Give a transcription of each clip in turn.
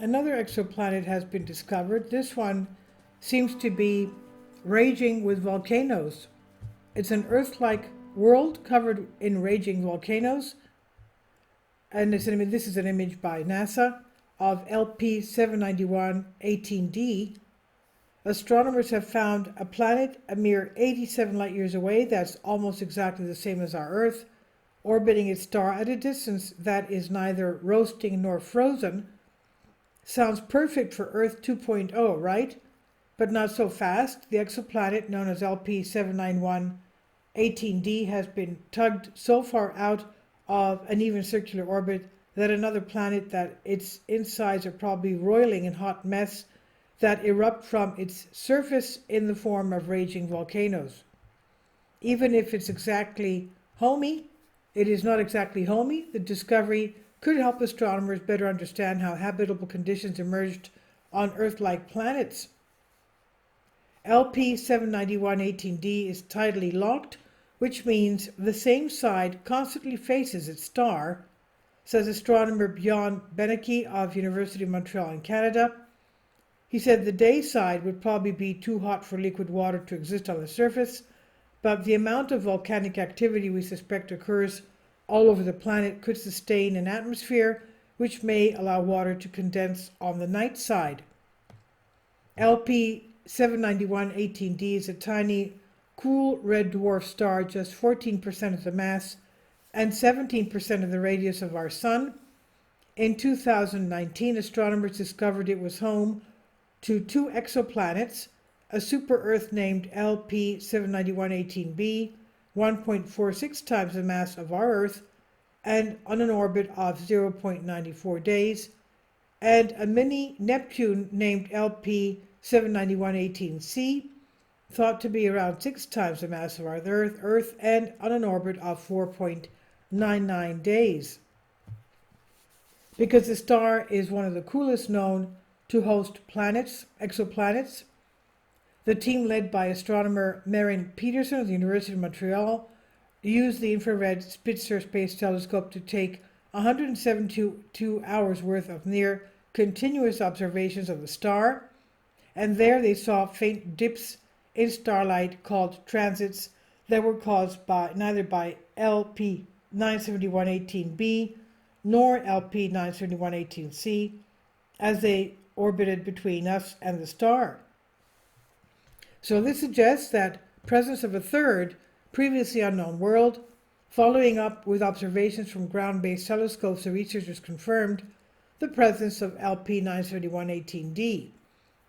Another exoplanet has been discovered. This one seems to be raging with volcanoes. It's an Earth-like world covered in raging volcanoes. And this is an image by NASA of LP-791-18d. Astronomers have found a planet a mere 87 light years away that's almost exactly the same as our Earth, orbiting its star at a distance that is neither roasting nor frozen. Sounds perfect for Earth 2.0, right? But not so fast. The exoplanet known as LP-791-18d has been tugged so far out of an even circular orbit that another planet that its insides are probably roiling in hot mess that erupt from its surface in the form of raging volcanoes. Even if it's exactly homey, it is not exactly homey. The discovery could help astronomers better understand how habitable conditions emerged on Earth-like planets. LP-791-18d is tidally locked, which means the same side constantly faces its star, says astronomer Bjorn Benneke of University of Montreal in Canada. He said the day side would probably be too hot for liquid water to exist on the surface, but the amount of volcanic activity we suspect occurs all over the planet could sustain an atmosphere which may allow water to condense on the night side. LP-791-18d is a tiny, cool red dwarf star, just 14% of the mass and 17% of the radius of our Sun. In 2019, astronomers discovered it was home to two exoplanets, a super-Earth named LP-791-18b, 1.46 times the mass of our Earth, and on an orbit of 0.94 days, and a mini Neptune named LP-791-18c, thought to be around 6 times the mass of our Earth, and on an orbit of 4.99 days. Because the star is one of the coolest known to host planets, exoplanets, the team led by astronomer Marin Peterson of the University of Montreal used the infrared Spitzer Space Telescope to take 172 hours worth of near continuous observations of the star, and there they saw faint dips in starlight called transits that were caused by neither by LP-971-18b nor LP-971-18c as they orbited between us and the star. So this suggests that presence of a third, previously unknown world. Following up with observations from ground-based telescopes, the researchers confirmed the presence of LP-971-18d,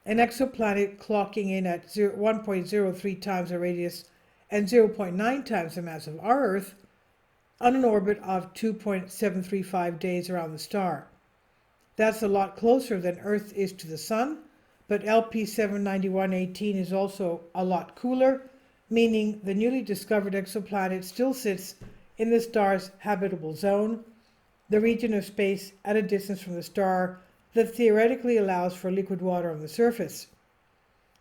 an exoplanet clocking in at 1.03 times the radius and 0.9 times the mass of our Earth, on an orbit of 2.735 days around the star. That's a lot closer than Earth is to the Sun, but LP-791-18 is also a lot cooler, meaning the newly discovered exoplanet still sits in the star's habitable zone, the region of space at a distance from the star that theoretically allows for liquid water on the surface.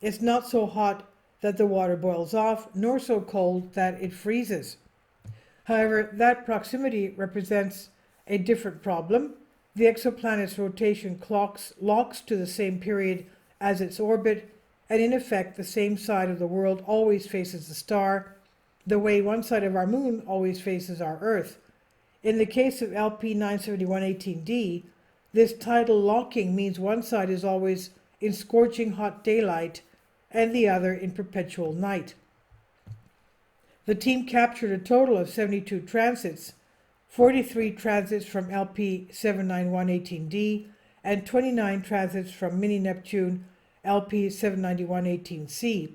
It's not so hot that the water boils off, nor so cold that it freezes. However, that proximity represents a different problem. The exoplanet's rotation locks to the same period as its orbit, and in effect the same side of the world always faces the star, the way one side of our moon always faces our Earth. In the case of LP-971-18d, this tidal locking means one side is always in scorching hot daylight and the other in perpetual night. The team captured a total of 72 transits, 43 transits from LP-791-18d and 29 transits from mini Neptune LP-791-18c.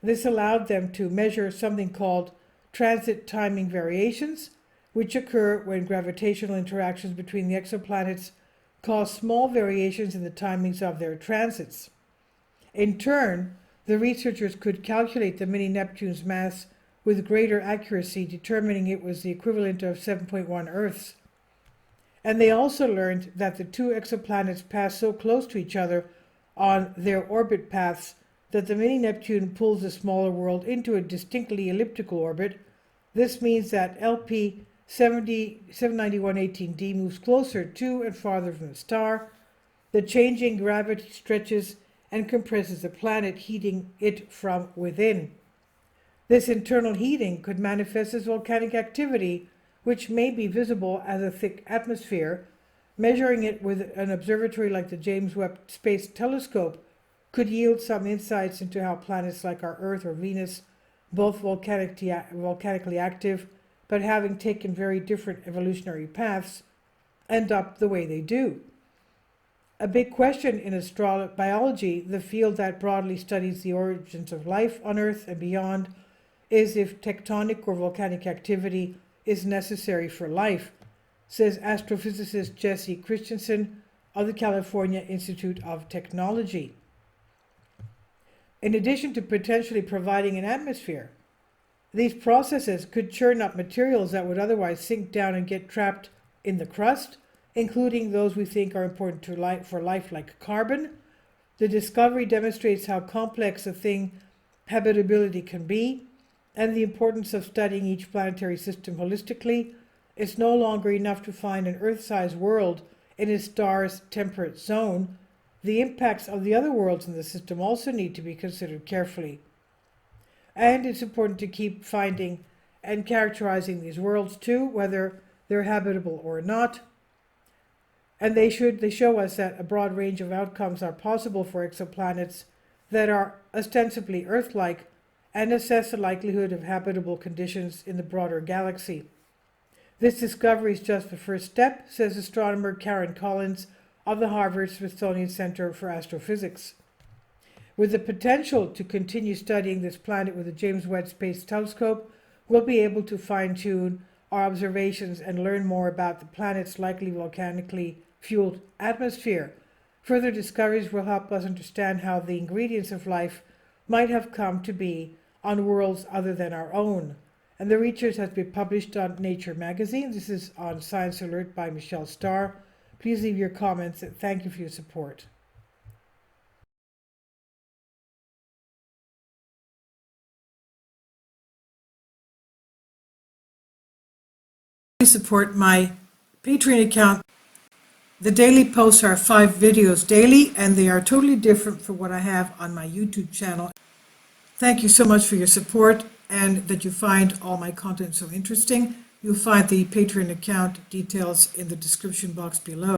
This allowed them to measure something called transit timing variations, which occur when gravitational interactions between the exoplanets cause small variations in the timings of their transits. In turn, the researchers could calculate the mini Neptune's mass with greater accuracy, determining it was the equivalent of 7.1 Earths. And they also learned that the two exoplanets pass so close to each other on their orbit paths that the mini Neptune pulls the smaller world into a distinctly elliptical orbit. This means that LP-791-18d moves closer to and farther from the star, The changing gravity stretches and compresses the planet, heating it from within. This internal heating could manifest as volcanic activity, which may be visible as a thick atmosphere. Measuring it with an observatory like the James Webb Space Telescope could yield some insights into how planets like our Earth or Venus, both volcanically active, but having taken very different evolutionary paths, end up the way they do. A big question in astrobiology, the field that broadly studies the origins of life on Earth and beyond, is if tectonic or volcanic activity is necessary for life, says astrophysicist Jesse Christensen of the California Institute of Technology. In addition to potentially providing an atmosphere, these processes could churn up materials that would otherwise sink down and get trapped in the crust, including those we think are important for life like carbon. The discovery demonstrates how complex a thing habitability can be, and the importance of studying each planetary system holistically. It's no longer enough to find an Earth-sized world in a star's temperate zone. The impacts of the other worlds in the system also need to be considered carefully. And it's important to keep finding and characterizing these worlds too, whether they're habitable or not. And they show us that a broad range of outcomes are possible for exoplanets that are ostensibly Earth-like, and assess the likelihood of habitable conditions in the broader galaxy. This discovery is just the first step, says astronomer Karen Collins of the Harvard-Smithsonian Center for Astrophysics. With the potential to continue studying this planet with the James Webb Space Telescope, we'll be able to fine-tune our observations and learn more about the planet's likely volcanically fueled atmosphere. Further discoveries will help us understand how the ingredients of life might have come to be on worlds other than our own. And the research has been published on Nature magazine. This is on Science Alert by Michelle Starr. Please leave your comments and thank you for your support. Please support my Patreon account. The daily posts are 5 videos daily, and they are totally different from what I have on my YouTube channel. Thank you so much for your support and that you find all my content so interesting. You'll find the Patreon account details in the description box below.